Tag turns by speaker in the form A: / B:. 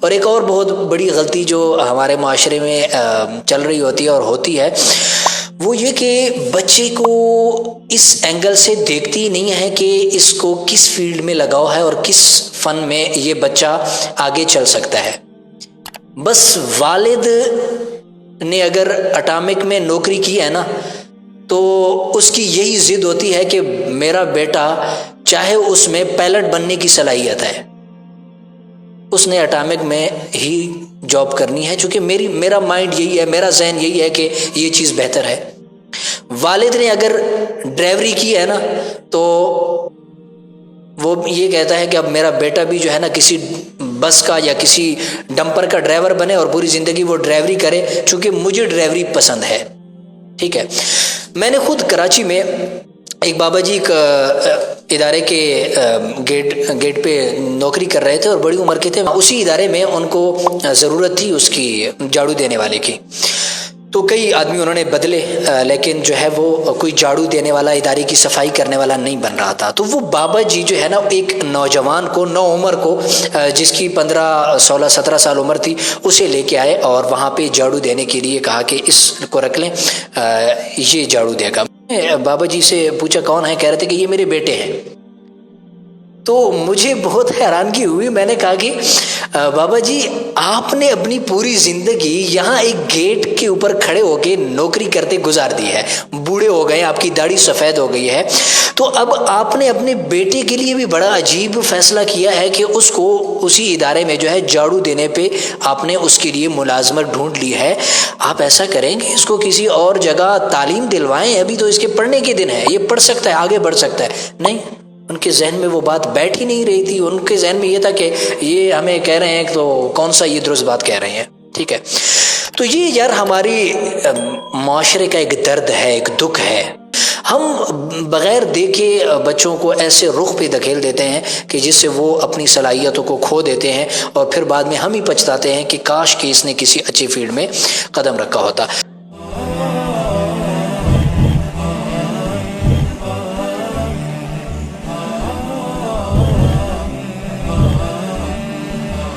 A: اور ایک اور بہت بڑی غلطی جو ہمارے معاشرے میں چل رہی ہوتی ہے اور ہوتی ہے، وہ یہ کہ بچے کو اس اینگل سے دیکھتی نہیں ہے کہ اس کو کس فیلڈ میں لگاؤ ہے اور کس فن میں یہ بچہ آگے چل سکتا ہے۔ بس والد نے اگر اٹامک میں نوکری کی ہے نا، تو اس کی یہی ضد ہوتی ہے کہ میرا بیٹا چاہے اس میں پائلٹ بننے کی صلاحیت ہے، اس نے اٹامک میں ہی جاب کرنی ہے، چونکہ میرا مائنڈ یہی ہے، میرا ذہن یہی ہے کہ یہ چیز بہتر ہے۔ والد نے اگر ڈرائیوری کی ہے نا، تو وہ یہ کہتا ہے کہ اب میرا بیٹا بھی جو ہے نا کسی بس کا یا کسی ڈمپر کا ڈرائیور بنے اور پوری زندگی وہ ڈرائیوری کرے، چونکہ مجھے ڈرائیوری پسند ہے۔ ٹھیک ہے، میں نے خود کراچی میں ایک بابا جی ادارے کے گیٹ پہ نوکری کر رہے تھے اور بڑی عمر کے تھے، اسی ادارے میں ان کو ضرورت تھی اس کی جھاڑو دینے والے کی، تو کئی آدمی انہوں نے بدلے، لیکن جو ہے وہ کوئی جھاڑو دینے والا، ادارے کی صفائی کرنے والا نہیں بن رہا تھا۔ تو وہ بابا جی جو ہے نا ایک نوجوان کو، نو عمر کو، جس کی 15 16 17 سال عمر تھی، اسے لے کے آئے اور وہاں پہ جھاڑو دینے کے لیے کہا کہ اس کو رکھ لیں، یہ جھاڑو دے گا۔ بابا جی سے پوچھا کون ہے؟ کہہ رہے تھے کہ یہ میرے بیٹے ہیں۔ تو مجھے بہت حیرانگی ہوئی، میں نے کہا کہ بابا جی آپ نے اپنی پوری زندگی یہاں ایک گیٹ کے اوپر کھڑے ہو کے نوکری کرتے گزار دی ہے، بوڑھے ہو گئے، آپ کی داڑھی سفید ہو گئی ہے، تو اب آپ نے اپنے بیٹے کے لیے بھی بڑا عجیب فیصلہ کیا ہے کہ اس کو اسی ادارے میں جو ہے جھاڑو دینے پہ آپ نے اس کے لیے ملازمت ڈھونڈ لی ہے۔ آپ ایسا کریں کہ اس کو کسی اور جگہ تعلیم دلوائیں، ابھی تو اس کے پڑھنے کے دن ہے، یہ پڑھ سکتا ہے، آگے بڑھ سکتا ہے۔ نہیں، ان کے ذہن میں وہ بات بیٹھ ہی نہیں رہی تھی، ان کے ذہن میں یہ تھا کہ یہ ہمیں کہہ رہے ہیں تو کون سا یہ درست بات کہہ رہے ہیں۔ ٹھیک ہے، تو یہ یار ہماری معاشرے کا ایک درد ہے، ایک دکھ ہے۔ ہم بغیر دیکھے بچوں کو ایسے رخ پہ دھکیل دیتے ہیں کہ جس سے وہ اپنی صلاحیتوں کو کھو دیتے ہیں، اور پھر بعد میں ہم ہی پچھتاتے ہیں کہ کاش کہ اس نے کسی اچھی فیلڈ میں قدم رکھا ہوتا۔